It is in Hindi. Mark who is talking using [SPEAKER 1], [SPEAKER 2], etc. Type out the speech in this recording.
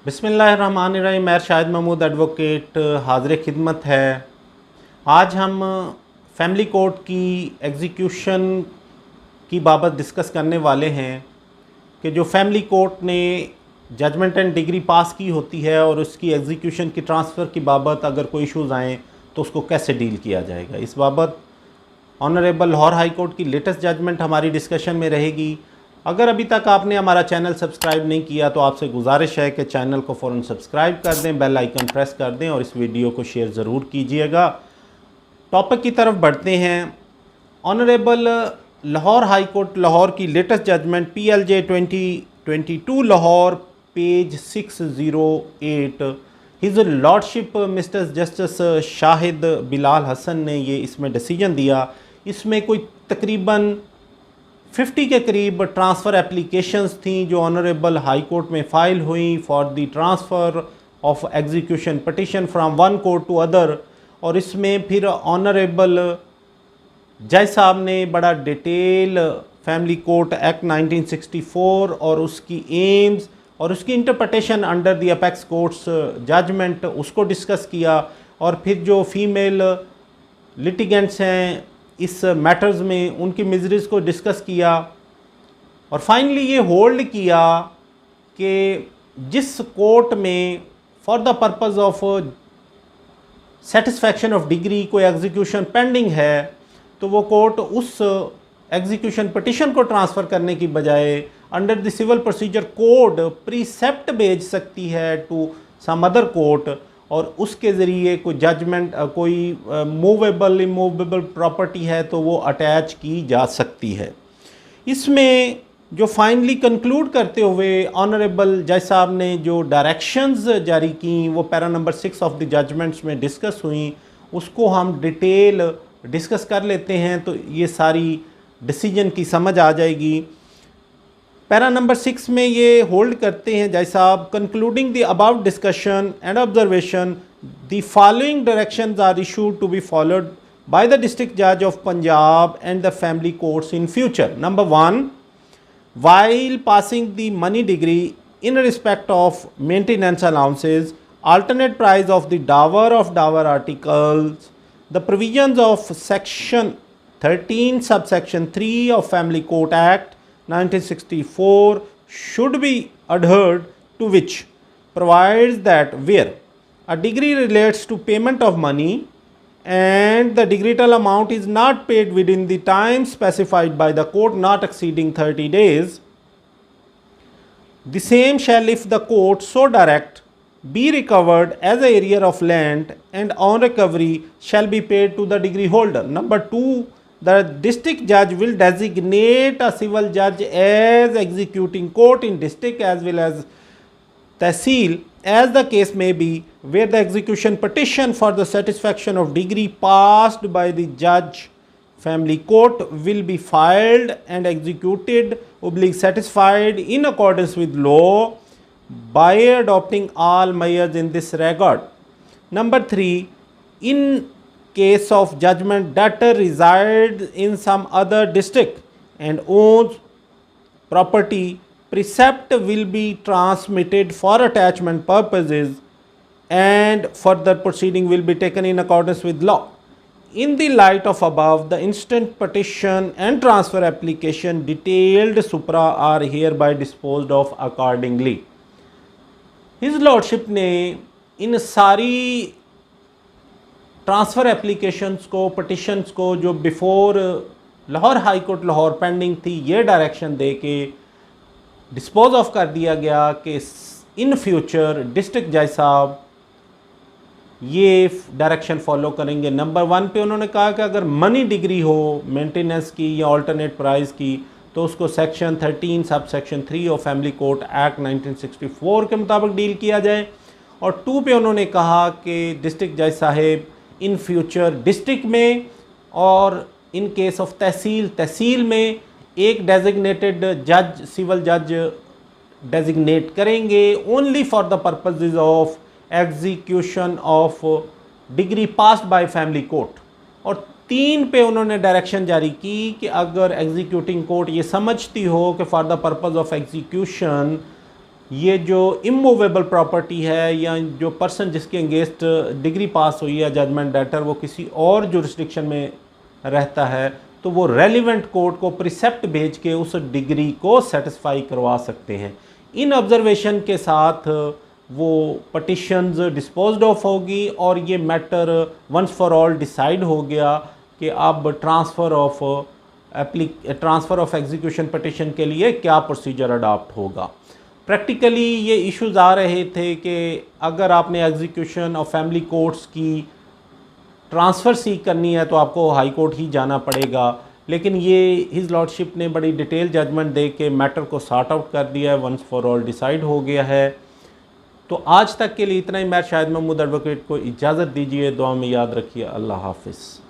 [SPEAKER 1] बिस्मिल्लाहिर्रहमानिर्रहीम। मैं शाहिद महमूद एडवोकेट हाज़िर खिदमत है। आज हम फैमिली कोर्ट की एग्जीक्यूशन की बाबत डिस्कस करने वाले हैं कि जो फैमिली कोर्ट ने जजमेंट एंड डिग्री पास की होती है और उसकी एग्जीक्यूशन की ट्रांसफ़र की बाबत अगर कोई इश्यूज़ आएँ तो उसको कैसे डील किया जाएगा। इस बाबत ऑनरेबल लाहौर हाई कोर्ट की लेटेस्ट जजमेंट हमारी डिस्कशन में रहेगी। अगर अभी तक आपने हमारा चैनल सब्सक्राइब नहीं किया तो आपसे गुजारिश है कि चैनल को फ़ौरन सब्सक्राइब कर दें, बेल आइकन प्रेस कर दें और इस वीडियो को शेयर ज़रूर कीजिएगा। टॉपिक की तरफ बढ़ते हैं। Honourable Lahore high court Lahore की latest judgement PLJ 2022 Lahore page 608 his lordship mister justice Shahid Bilal Hassan ने ये इसमें डिसीजन दिया। इसमें कोई तकरीबन 50 के करीब ट्रांसफ़र एप्लीकेशंस थी जो ऑनरेबल हाई कोर्ट में फ़ाइल हुई for the transfer of execution petition from one court to other. और इसमें फिर ऑनरेबल जज साहब ने बड़ा डिटेल फैमिली कोर्ट एक्ट 1964 और उसकी एम्स और उसकी interpretation under the apex court's judgement उसको डिस्कस किया। और फिर जो फीमेल लिटिगेंट्स हैं इस मैटर्स में उनकी मिजरीज़ को डिस्कस किया और फाइनली ये होल्ड किया कि जिस कोर्ट में for the purpose of satisfaction of degree कोई एग्जीक्यूशन पेंडिंग है तो वो कोर्ट उस एग्जीक्यूशन पिटिशन को ट्रांसफ़र करने की बजाय under the civil procedure code precept भेज सकती है टू सम अदर कोर्ट और उसके ज़रिए कोई जजमेंट कोई मूवेबल इमूवेबल प्रॉपर्टी है तो वो अटैच की जा सकती है। इसमें जो फाइनली कंक्लूड करते हुए ऑनरेबल जज साहब ने जो डायरेक्शंस जारी की वो para number 6 of the judgements में डिस्कस हुई, उसको हम डिटेल डिस्कस कर लेते हैं तो ये सारी डिसीजन की समझ आ जाएगी। पैरा नंबर 6 में ये होल्ड करते हैं जज साहब, concluding the about discussion and observation the following directions are issued to be followed by the district जज of Punjab and the family courts in future. Number 1, while passing the money degree in respect of maintenance allowances, alternate price of the dower articles, the provisions of section 13 subsection 3 of Family Court Act 1964 should be adhered to, which provides that where a degree relates to payment of money and the decretal amount is not paid within the time specified by the court not exceeding 30 days, the same shall, if the court so direct, be recovered as a area of land and on recovery shall be paid to the degree holder. Number 2, the district judge will designate a civil judge as executing court in district as well as Tehsil as the case may be, where the execution petition for the satisfaction of degree passed by the judge family court will be filed and executed satisfied in accordance with law by adopting all measures in this regard. Number 3, in case of judgment debtor resides in some other district and owns property, precept will be transmitted for attachment purposes and further proceeding will be taken in accordance with law. In the light of above, the instant petition and transfer application detailed supra are hereby disposed of accordingly. His Lordship ने इन सारी ट्रांसफ़र एप्लीकेशंस को पटिशन्स को जो before Lahore high court Lahore pending थी ये डायरेक्शन दे के डिस्पोज ऑफ कर दिया गया कि इन फ्यूचर डिस्ट्रिक्ट जज साहब ये डायरेक्शन फॉलो करेंगे। नंबर 1 पे उन्होंने कहा कि अगर मनी डिग्री हो मेंटेनेंस की या ऑल्टरनेट प्राइस की तो उसको section 13 sub section 3 of family court act 1964 के मुताबिक डील किया जाए। और 2 पे उन्होंने कहा कि डिस्ट्रिक्ट जज साहेब इन फ्यूचर डिस्ट्रिक्ट में और इन केस ऑफ तहसील में एक डेजिग्नेटेड जज सिविल जज डेजिग्नेट करेंगे only for the purposes of execution of degree passed by family court. और 3 पे उन्होंने डायरेक्शन जारी की कि अगर एग्जीक्यूटिंग कोर्ट ये समझती हो कि for the purpose of execution ये जो इमूवेबल प्रॉपर्टी है या जो पर्सन जिसके अगेंस्ट डिग्री पास हुई है जजमेंट डेटर वो किसी और जुरिस्डिक्शन में रहता है, तो वो रेलिवेंट कोर्ट को प्रिसेप्ट भेज के उस डिग्री को सेटिस्फाई करवा सकते हैं। इन ऑब्जर्वेशन के साथ वो पटिशन्स डिस्पोज्ड ऑफ होगी और ये matter once for all decide हो गया कि अब ट्रांसफ़र ऑफ एग्जीक्यूशन पटिशन के लिए क्या प्रोसीजर अडॉप्ट होगा। प्रैक्टिकली ये इश्यूज आ रहे थे कि अगर आपने एग्जीक्यूशन और फैमिली कोर्ट्स की ट्रांसफ़र सीख करनी है तो आपको हाई कोर्ट ही जाना पड़ेगा, लेकिन ये हिज लॉर्डशिप ने बड़ी डिटेल जजमेंट दे के मैटर को सॉर्ट आउट कर दिया है, वंस फॉर ऑल डिसाइड हो गया है। तो आज तक के लिए इतना ही। मैं शायद महमूद एडवोकेट को इजाज़त दीजिए, दुआ में याद रखिए। अल्लाह हाफिज़।